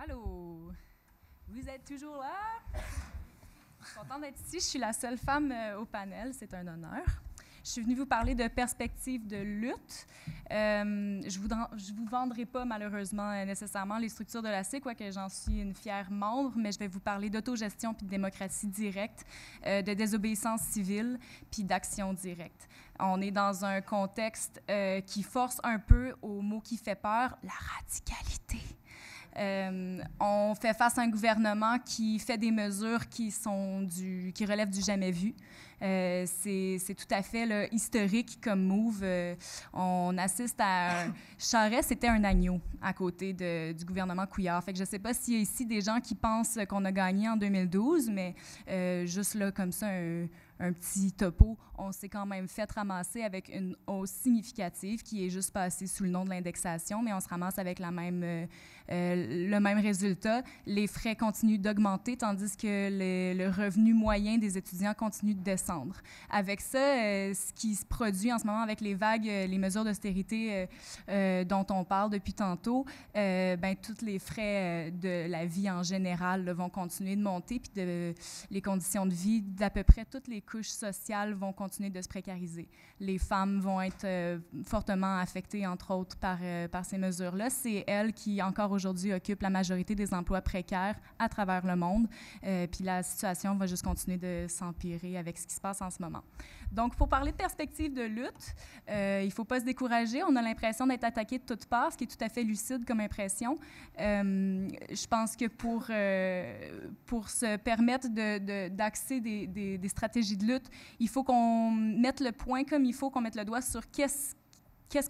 Allô? Vous êtes toujours là? Je suis contente d'être ici. Je suis la seule femme au panel. C'est un honneur. Je suis venue vous parler de perspectives de lutte. Je vous vendrai pas, malheureusement, nécessairement les structures de la CIC, quoique j'en suis une fière membre, mais je vais vous parler d'autogestion puis de démocratie directe, de désobéissance civile puis d'action directe. On est dans un contexte qui force un peu au mot qui fait peur, la radicalité. On fait face à un gouvernement qui fait des mesures qui relèvent du jamais vu. C'est tout à fait là, historique comme move. On assiste à... Charest, c'était un agneau à côté du gouvernement Couillard. Fait que je ne sais pas s'il y a ici des gens qui pensent qu'on a gagné en 2012, mais juste là, comme ça, un petit topo, on s'est quand même fait ramasser avec une hausse significative qui est juste passée sous le nom de l'indexation, mais on se ramasse avec le même résultat. Les frais continuent d'augmenter, tandis que le revenu moyen des étudiants continue de descendre. Avec ça, ce qui se produit en ce moment avec les vagues, les mesures d'austérité dont on parle depuis tantôt, tous les frais de la vie en général là, vont continuer de monter, puis les conditions de vie d'à peu près toutes les couches sociales vont continuer de se précariser. Les femmes vont être fortement affectées, entre autres, par ces mesures-là. C'est elles qui, encore aujourd'hui, occupent la majorité des emplois précaires à travers le monde. Puis la situation va juste continuer de s'empirer avec ce qui se passe en ce moment. Donc, pour parler de perspective de lutte, il ne faut pas se décourager. On a l'impression d'être attaqué de toutes parts, ce qui est tout à fait lucide comme impression. Je pense que pour se permettre d'axer des stratégies de lutte, il faut qu'on mette le point comme il faut, qu'on mette le doigt sur qu'est-ce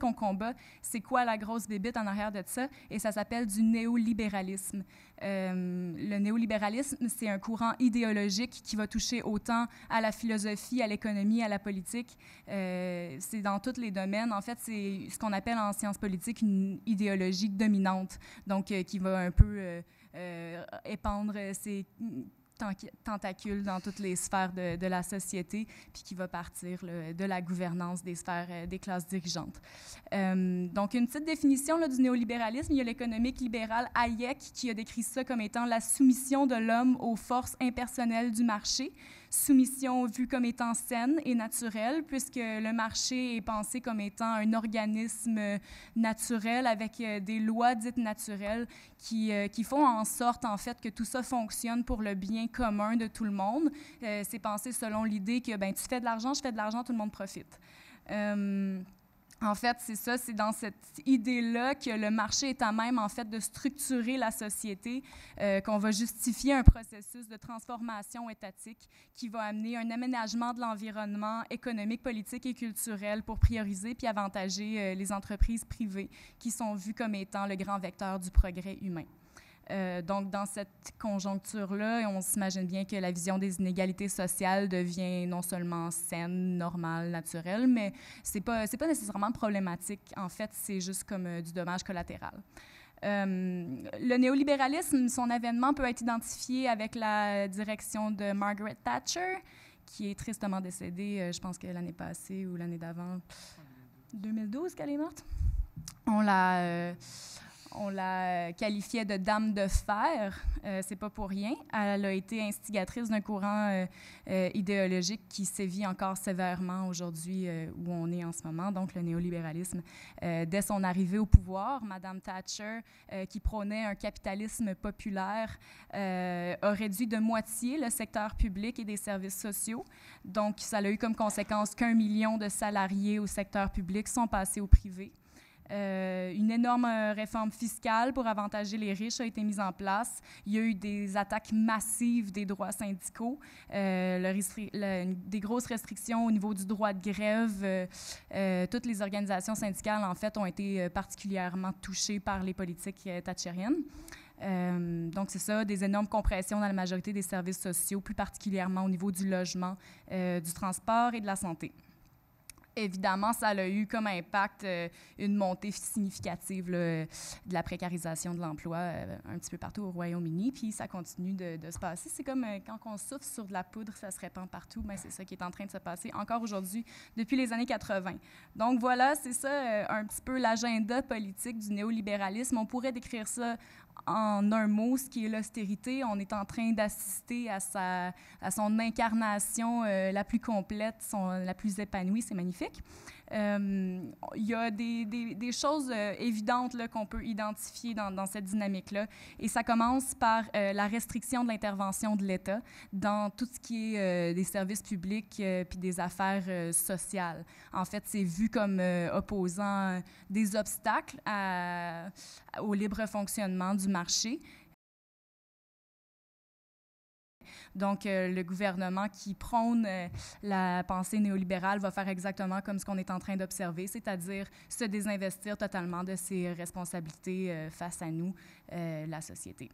qu'on combat, c'est quoi la grosse bébite en arrière de ça, et ça s'appelle du néolibéralisme. Le néolibéralisme, c'est un courant idéologique qui va toucher autant à la philosophie, à l'économie, à la politique. C'est dans tous les domaines. En fait, c'est ce qu'on appelle en sciences politiques une idéologie dominante, donc qui va un peu épandre ses tentacule dans toutes les sphères de la société, puis qui va partir là, de la gouvernance des sphères des classes dirigeantes. Donc, une petite définition là, du néolibéralisme, il y a l'économique libéral Hayek qui a décrit ça comme étant la soumission de l'homme aux forces impersonnelles du marché, soumission vue comme étant saine et naturelle, puisque le marché est pensé comme étant un organisme naturel avec des lois dites naturelles qui font en sorte, en fait, que tout ça fonctionne pour le bien commun de tout le monde. C'est pensé selon l'idée que tu fais de l'argent, je fais de l'argent, tout le monde profite. En fait, c'est ça, c'est dans cette idée-là que le marché est à même, en fait, de structurer la société, qu'on va justifier un processus de transformation étatique qui va amener un aménagement de l'environnement économique, politique et culturel pour prioriser puis avantager les entreprises privées qui sont vues comme étant le grand vecteur du progrès humain. Donc, dans cette conjoncture-là, on s'imagine bien que la vision des inégalités sociales devient non seulement saine, normale, naturelle, mais c'est pas nécessairement problématique. En fait, c'est juste comme du dommage collatéral. Le néolibéralisme, son avènement peut être identifié avec la direction de Margaret Thatcher, qui est tristement décédée, je pense que l'année passée ou l'année d'avant, 2012 qu'elle est morte. On la qualifiait de dame de fer, c'est pas pour rien. Elle a été instigatrice d'un courant idéologique qui sévit encore sévèrement aujourd'hui où on est en ce moment, donc le néolibéralisme. Dès son arrivée au pouvoir, Mme Thatcher, qui prônait un capitalisme populaire, a réduit de moitié le secteur public et des services sociaux. Donc, ça a eu comme conséquence qu'1 million de salariés au secteur public sont passés au privé. Une énorme réforme fiscale pour avantager les riches a été mise en place. Il y a eu des attaques massives des droits syndicaux, des grosses restrictions au niveau du droit de grève. Toutes les organisations syndicales, en fait, ont été particulièrement touchées par les politiques thatchériennes. Donc, c'est ça, des énormes compressions dans la majorité des services sociaux, plus particulièrement au niveau du logement, du transport et de la santé. Évidemment, ça a eu comme impact une montée significative là, de la précarisation de l'emploi un petit peu partout au Royaume-Uni, puis ça continue de se passer. C'est comme quand on souffle sur de la poudre, ça se répand partout, mais c'est ça qui est en train de se passer encore aujourd'hui, depuis les années 80. Donc voilà, c'est ça un petit peu l'agenda politique du néolibéralisme. On pourrait décrire ça en un mot, ce qui est l'austérité. On est en train d'assister à son incarnation la plus complète, la plus épanouie. C'est magnifique. Il y a des choses évidentes qu'on peut identifier dans cette dynamique-là. Et ça commence par la restriction de l'intervention de l'État dans tout ce qui est des services publics puis des affaires sociales. En fait, c'est vu comme opposant des obstacles au libre fonctionnement du marché. Donc, le gouvernement qui prône la pensée néolibérale va faire exactement comme ce qu'on est en train d'observer, c'est-à-dire se désinvestir totalement de ses responsabilités face à nous, la société.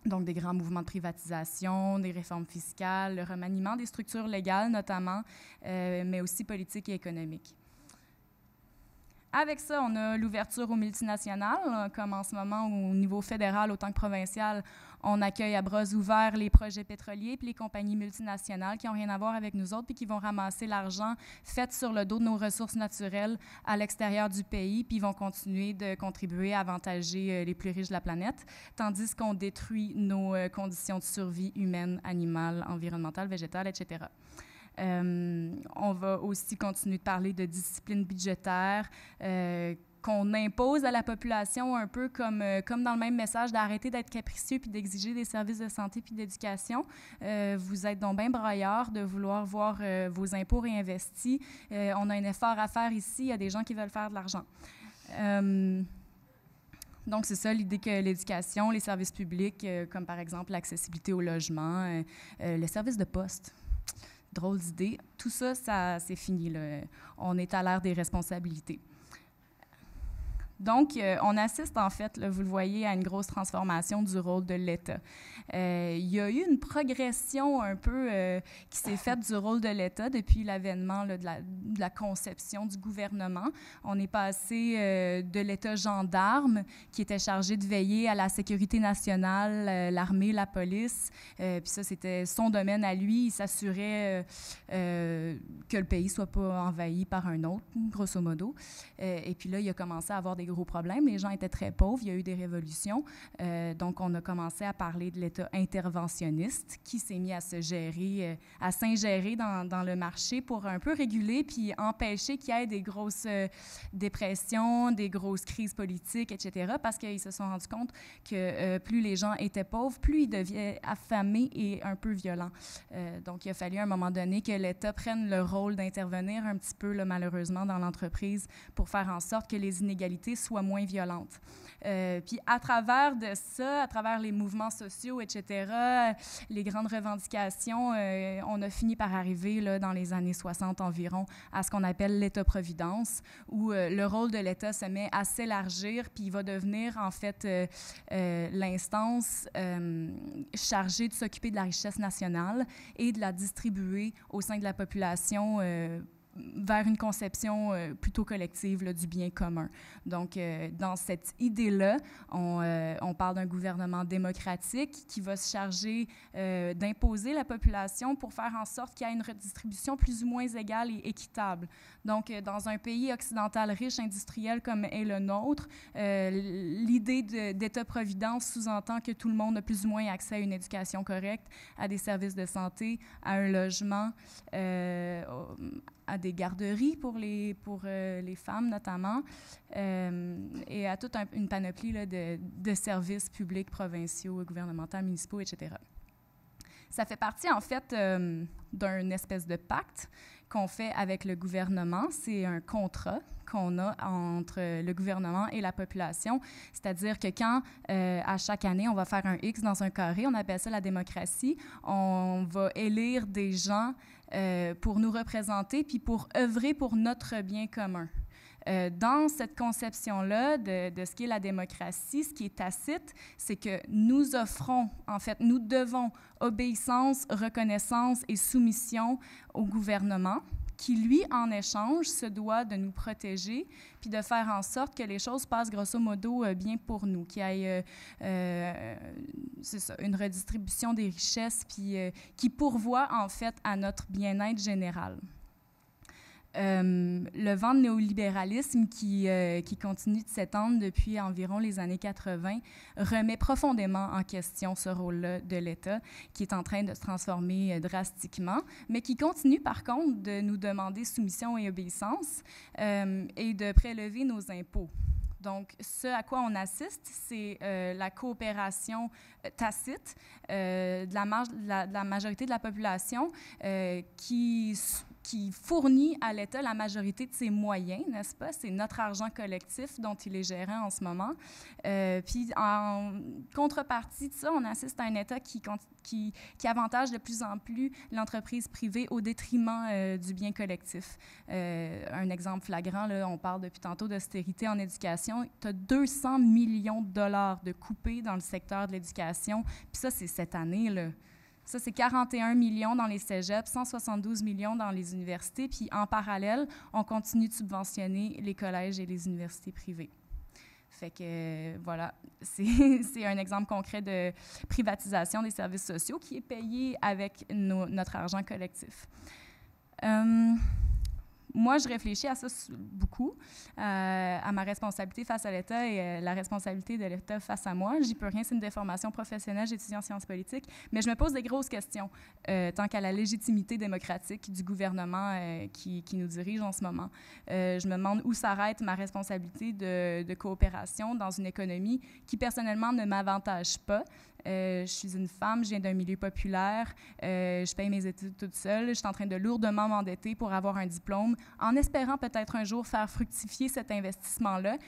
Donc, des grands mouvements de privatisation, des réformes fiscales, le remaniement des structures légales notamment, mais aussi politiques et économiques. Avec ça, on a l'ouverture aux multinationales, comme en ce moment au niveau fédéral autant que provincial, on accueille à bras ouverts les projets pétroliers puis les compagnies multinationales qui n'ont rien à voir avec nous autres puis qui vont ramasser l'argent fait sur le dos de nos ressources naturelles à l'extérieur du pays puis ils vont continuer de contribuer à avantager les plus riches de la planète, tandis qu'on détruit nos conditions de survie humaine, animale, environnementale, végétale, etc. On va aussi continuer de parler de discipline budgétaire qu'on impose à la population un peu comme dans le même message d'arrêter d'être capricieux puis d'exiger des services de santé puis d'éducation. Vous êtes donc bien braillards de vouloir voir vos impôts réinvestis. On a un effort à faire ici. Il y a des gens qui veulent faire de l'argent. Donc, c'est ça l'idée que l'éducation, les services publics, comme par exemple l'accessibilité au logement, le service de poste, drôle d'idée. Tout ça, c'est fini, là. On est à l'ère des responsabilités. Donc, on assiste en fait, là, vous le voyez, à une grosse transformation du rôle de l'État. Il y a eu une progression un peu qui s'est faite du rôle de l'État depuis l'avènement de la conception du gouvernement. On est passé de l'État gendarme, qui était chargé de veiller à la sécurité nationale, l'armée, la police. Puis ça, c'était son domaine à lui. Il s'assurait que le pays ne soit pas envahi par un autre, grosso modo. Et puis là, il a commencé à avoir des gros problèmes. Les gens étaient très pauvres. Il y a eu des révolutions. Donc, on a commencé à parler de l'État interventionniste qui s'est mis à s'ingérer dans le marché pour un peu réguler puis empêcher qu'il y ait des grosses dépressions, des grosses crises politiques, etc. Parce qu'ils se sont rendus compte que plus les gens étaient pauvres, plus ils devenaient affamés et un peu violents. Donc, il a fallu à un moment donné que l'État prenne le rôle d'intervenir un petit peu, là, malheureusement, dans l'entreprise pour faire en sorte que les inégalités soient moins violentes. Puis à travers de ça, à travers les mouvements sociaux, etc., les grandes revendications, on a fini par arriver là, dans les années 60 environ à ce qu'on appelle l'État-providence, où le rôle de l'État se met à s'élargir, puis il va devenir en fait l'instance chargée de s'occuper de la richesse nationale et de la distribuer au sein de la population vers une conception plutôt collective là, du bien commun. Donc, dans cette idée-là, on parle d'un gouvernement démocratique qui va se charger d'imposer la population pour faire en sorte qu'il y ait une redistribution plus ou moins égale et équitable. Donc, dans un pays occidental riche, industriel comme est le nôtre, l'idée d'État-providence sous-entend que tout le monde a plus ou moins accès à une éducation correcte, à des services de santé, à un logement, à des garderies pour les femmes notamment, et à toute une panoplie là, de services publics, provinciaux, gouvernementaux, municipaux, etc. Ça fait partie en fait d'un espèce de pacte qu'on fait avec le gouvernement. C'est un contrat qu'on a entre le gouvernement et la population, c'est-à-dire que quand, à chaque année, on va faire un X dans un carré, on appelle ça la démocratie, on va élire des gens pour nous représenter puis pour œuvrer pour notre bien commun. Dans cette conception-là de ce qu'est la démocratie, ce qui est tacite, c'est que nous offrons, en fait, nous devons obéissance, reconnaissance et soumission au gouvernement, qui, lui, en échange, se doit de nous protéger puis de faire en sorte que les choses passent grosso modo bien pour nous, qu'il y ait c'est ça, une redistribution des richesses puis qui pourvoit, en fait, à notre bien-être général. Le vent de néolibéralisme qui continue de s'étendre depuis environ les années 80 remet profondément en question ce rôle-là de l'État qui est en train de se transformer drastiquement, mais qui continue par contre de nous demander soumission et obéissance et de prélever nos impôts. Donc, ce à quoi on assiste, c'est la coopération tacite de la majorité de la population qui fournit à l'État la majorité de ses moyens, n'est-ce pas? C'est notre argent collectif dont il est gérant en ce moment. Puis, en contrepartie de ça, on assiste à un État qui avantage de plus en plus l'entreprise privée au détriment du bien collectif. Un exemple flagrant, là, on parle depuis tantôt d'austérité en éducation. Tu as 200 millions de dollars de coupés dans le secteur de l'éducation. Puis ça, c'est cette année, là. Ça, c'est 41 millions dans les cégeps, 172 millions dans les universités. Puis en parallèle, on continue de subventionner les collèges et les universités privées. Fait que, voilà, c'est un exemple concret de privatisation des services sociaux qui est payé avec notre argent collectif. Moi, je réfléchis à ça beaucoup, à ma responsabilité face à l'État et la responsabilité de l'État face à moi. J'y peux rien, c'est une déformation professionnelle, j'étudie en sciences politiques, mais je me pose des grosses questions tant qu'à la légitimité démocratique du gouvernement qui nous dirige en ce moment. Je me demande où s'arrête ma responsabilité de coopération dans une économie qui, personnellement, ne m'avantage pas. Je suis une femme, je viens d'un milieu populaire, je paye mes études toute seule, je suis en train de lourdement m'endetter pour avoir un diplôme, en espérant peut-être un jour faire fructifier cet investissement-là,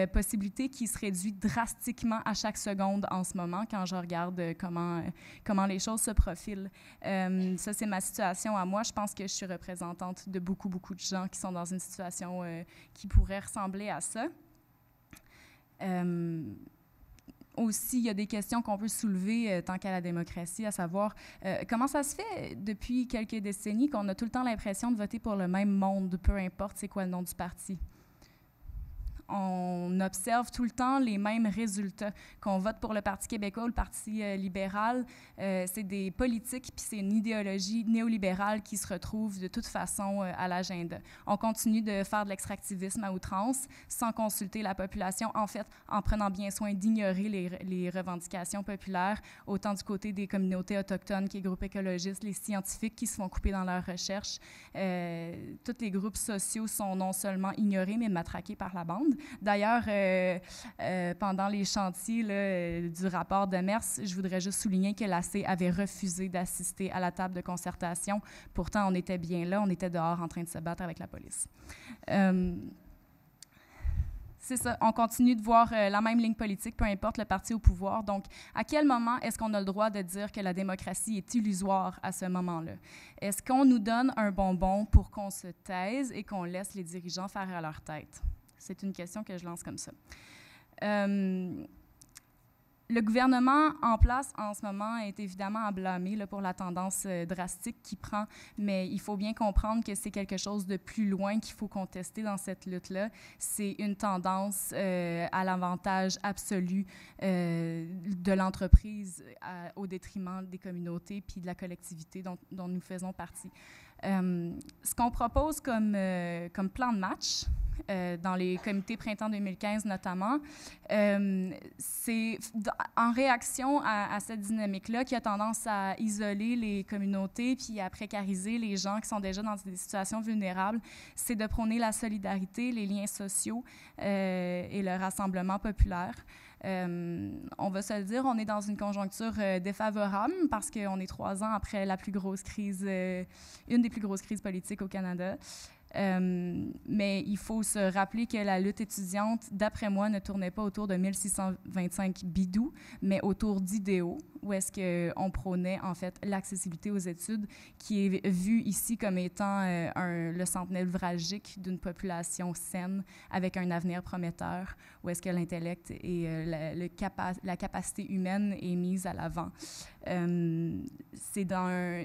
possibilité qui se réduit drastiquement à chaque seconde en ce moment quand je regarde comment les choses se profilent. Ça, c'est ma situation à moi. Je pense que je suis représentante de beaucoup de gens qui sont dans une situation qui pourrait ressembler à ça. Aussi, il y a des questions qu'on peut soulever tant qu'à la démocratie, à savoir comment ça se fait depuis quelques décennies qu'on a tout le temps l'impression de voter pour le même monde, peu importe c'est quoi le nom du parti. On observe tout le temps les mêmes résultats. Qu'on vote pour le Parti québécois ou le Parti libéral, c'est des politiques puis c'est une idéologie néolibérale qui se retrouve de toute façon à l'agenda. On continue de faire de l'extractivisme à outrance sans consulter la population, en fait, en prenant bien soin d'ignorer les revendications populaires, autant du côté des communautés autochtones, qui est groupes écologistes, les scientifiques qui se font couper dans leurs recherches. Tous les groupes sociaux sont non seulement ignorés, mais matraqués par la bande. D'ailleurs, pendant les chantiers là, du rapport de Mers, je voudrais juste souligner que l'AC avait refusé d'assister à la table de concertation. Pourtant, on était bien là, on était dehors en train de se battre avec la police. C'est ça, on continue de voir la même ligne politique, peu importe le parti au pouvoir. Donc, à quel moment est-ce qu'on a le droit de dire que la démocratie est illusoire à ce moment-là? Est-ce qu'on nous donne un bonbon pour qu'on se taise et qu'on laisse les dirigeants faire à leur tête? C'est une question que je lance comme ça. Le gouvernement en place en ce moment est évidemment à blâmer là, pour la tendance drastique qu'il prend, mais il faut bien comprendre que c'est quelque chose de plus loin qu'il faut contester dans cette lutte-là. C'est une tendance à l'avantage absolu de l'entreprise au détriment des communautés puis de la collectivité dont nous faisons partie. Ce qu'on propose comme plan de match, dans les comités printemps 2015 notamment, c'est en réaction à cette dynamique-là qui a tendance à isoler les communautés puis à précariser les gens qui sont déjà dans des situations vulnérables, c'est de prôner la solidarité, les liens sociaux et le rassemblement populaire. On va se le dire, on est dans une conjoncture défavorable parce qu'on est 3 ans après la plus grosse crise, une des plus grosses crises politiques au Canada. Mais il faut se rappeler que la lutte étudiante, d'après moi, ne tournait pas autour de 1625 bidous, mais autour d'idéaux, où est-ce qu'on prônait en fait l'accessibilité aux études, qui est vue ici comme étant le centre névralgique d'une population saine, avec un avenir prometteur, où est-ce que l'intellect et la capacité humaine est mise à l'avant. C'est dans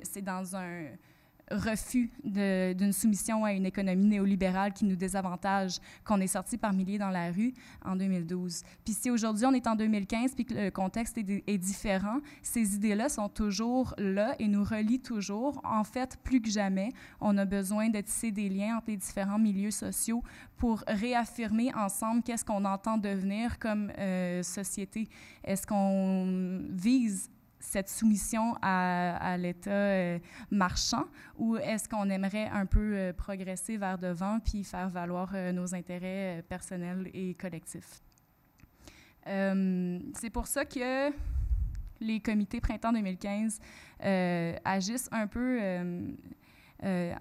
refus d'une soumission à une économie néolibérale qui nous désavantage, qu'on est sorti par milliers dans la rue en 2012. Puis si aujourd'hui on est en 2015 puis que le contexte est différent, ces idées-là sont toujours là et nous relient toujours. En fait, plus que jamais, on a besoin de tisser des liens entre les différents milieux sociaux pour réaffirmer ensemble qu'est-ce qu'on entend devenir comme société. Est-ce qu'on vise cette soumission à l'État marchand ou est-ce qu'on aimerait un peu progresser vers devant puis faire valoir nos intérêts personnels et collectifs? C'est pour ça que les comités Printemps 2015 agissent un peu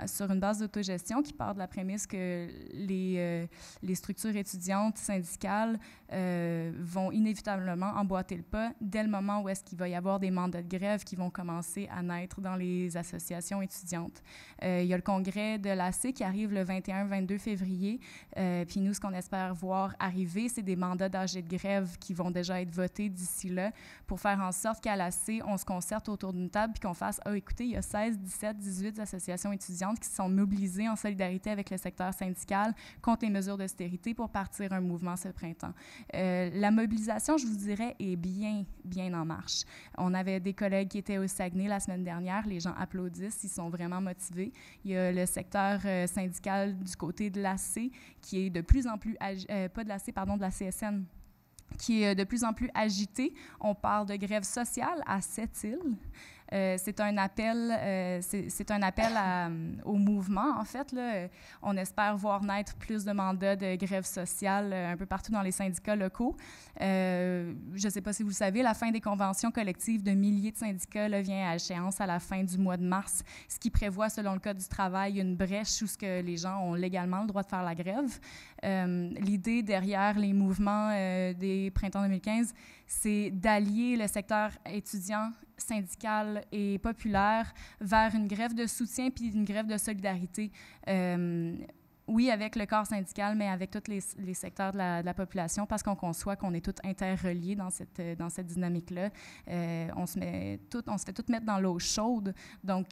sur une base d'autogestion qui part de la prémisse que les structures étudiantes syndicales vont inévitablement emboîter le pas dès le moment où est-ce qu'il va y avoir des mandats de grève qui vont commencer à naître dans les associations étudiantes. Il y a le congrès de l'AC qui arrive le 21-22 février, puis nous, ce qu'on espère voir arriver, c'est des mandats d'AG de grève qui vont déjà être votés d'ici là pour faire en sorte qu'à l'AC, on se concerte autour d'une table puis qu'on fasse « Ah, écoutez, il y a 16, 17, 18 associations étudiantes qui se sont mobilisées en solidarité avec le secteur syndical contre les mesures d'austérité pour partir un mouvement ce printemps. » La mobilisation, je vous dirais, est bien en marche. On avait des collègues qui étaient au Saguenay la semaine dernière. Les gens applaudissent, ils sont vraiment motivés. Il y a le secteur syndical du côté de l'AC qui est de plus en plus, pas de l'AC, pardon, de la CSN, qui est de plus en plus agité. On parle de grève sociale à Sept-Îles. C'est un appel au mouvement, en fait. Là. On espère voir naître plus de mandats de grève sociale un peu partout dans les syndicats locaux. Je ne sais pas si vous le savez, la fin des conventions collectives de milliers de syndicats là, vient à échéance à la fin du mois de mars, ce qui prévoit, selon le Code du travail, une brèche où ce que les gens ont légalement le droit de faire la grève. L'idée derrière les mouvements des printemps 2015, c'est d'allier le secteur étudiant, syndical et populaire vers une grève de soutien puis une grève de solidarité. Oui, avec le corps syndical, mais avec tous les secteurs de la population, parce qu'on conçoit qu'on est tous interreliés dans cette dynamique-là. On se fait tous mettre dans l'eau chaude, donc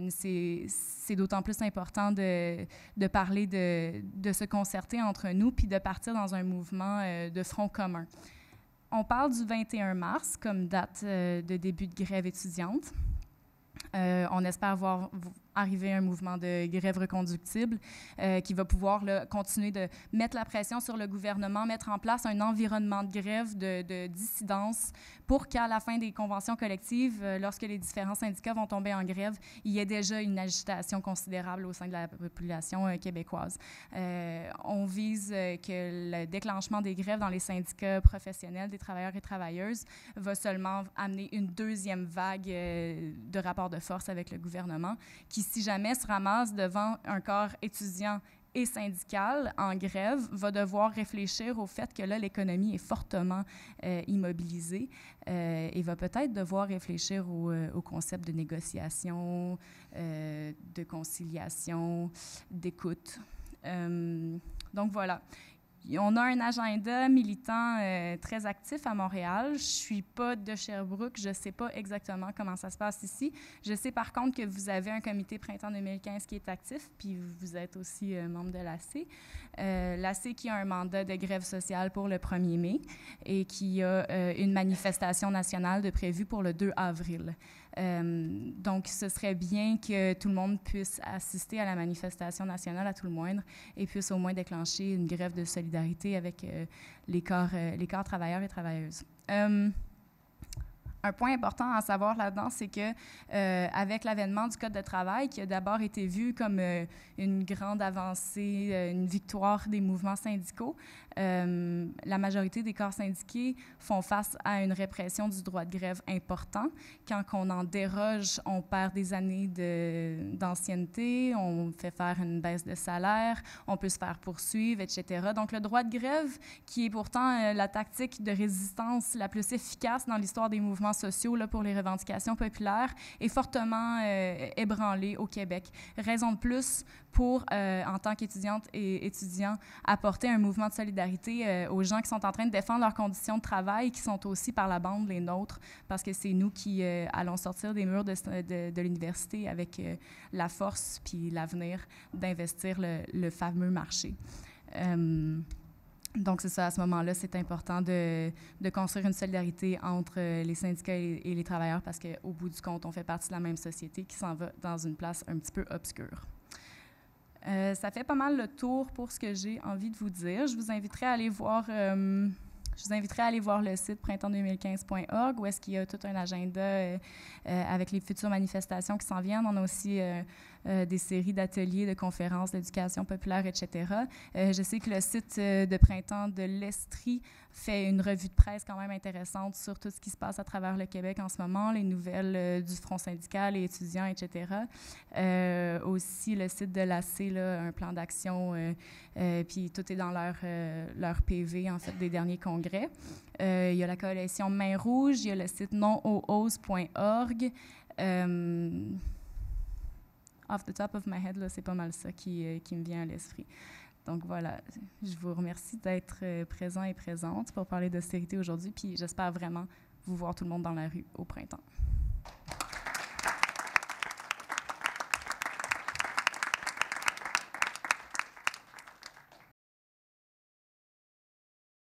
c'est d'autant plus important de parler, de se concerter entre nous, puis de partir dans un mouvement de front commun. On parle du 21 mars comme date de début de grève étudiante. On espère voir arriver un mouvement de grève reconductible qui va pouvoir là, continuer de mettre la pression sur le gouvernement, mettre en place un environnement de grève, de dissidence, pour qu'à la fin des conventions collectives, lorsque les différents syndicats vont tomber en grève, il y ait déjà une agitation considérable au sein de la population québécoise. On vise que le déclenchement des grèves dans les syndicats professionnels des travailleurs et travailleuses va seulement amener une deuxième vague de rapports de force avec le gouvernement qui, si jamais se ramasse devant un corps étudiant et syndical en grève, va devoir réfléchir au fait que là, l'économie est fortement immobilisée et va peut-être devoir réfléchir au concept de négociation, de conciliation, d'écoute. Donc voilà. On a un agenda militant très actif à Montréal. Je ne suis pas de Sherbrooke, je ne sais pas exactement comment ça se passe ici. Je sais par contre que vous avez un comité Printemps 2015 qui est actif, puis vous êtes aussi membre de l'AC. L'AC qui a un mandat de grève sociale pour le 1er mai et qui a une manifestation nationale de prévue pour le 2 avril. Donc, ce serait bien que tout le monde puisse assister à la manifestation nationale à tout le moindre et puisse au moins déclencher une grève de solidarité avec les corps travailleurs et travailleuses. Un point important à savoir là-dedans, c'est que avec l'avènement du Code de travail, qui a d'abord été vu comme une grande avancée, une victoire des mouvements syndicaux, la majorité des corps syndiqués font face à une répression du droit de grève important. Quand on en déroge, on perd des années d'ancienneté, on fait faire une baisse de salaire, on peut se faire poursuivre, etc. Donc, le droit de grève, qui est pourtant la tactique de résistance la plus efficace dans l'histoire des mouvements sociaux là, pour les revendications populaires est fortement ébranlé au Québec. Raison de plus pour, en tant qu'étudiante et étudiants, apporter un mouvement de solidarité aux gens qui sont en train de défendre leurs conditions de travail, qui sont aussi par la bande les nôtres, parce que c'est nous qui allons sortir des murs de l'université avec la force puis l'avenir d'investir le fameux marché. Donc, c'est ça, à ce moment-là, c'est important de construire une solidarité entre les syndicats et les travailleurs parce qu'au bout du compte, on fait partie de la même société qui s'en va dans une place un petit peu obscure. Ça fait pas mal le tour pour ce que j'ai envie de vous dire. Je vous inviterai à aller voir le site printemps2015.org où est-ce qu'il y a tout un agenda avec les futures manifestations qui s'en viennent. On a aussi des séries d'ateliers, de conférences, d'éducation populaire, etc. Je sais que le site de Printemps de l'Estrie fait une revue de presse quand même intéressante sur tout ce qui se passe à travers le Québec en ce moment, les nouvelles du Front syndical, les étudiants, etc. Aussi, le site de l'AC, là, un plan d'action, puis tout est dans leur PV, en fait, des derniers congrès. Il y a la coalition Main Rouge, il y a le site nonohausse.org. Off the top of my head, là, c'est pas mal ça qui me vient à l'esprit. Donc voilà, je vous remercie d'être présents et présentes pour parler d'austérité aujourd'hui, puis j'espère vraiment vous voir tout le monde dans la rue au printemps.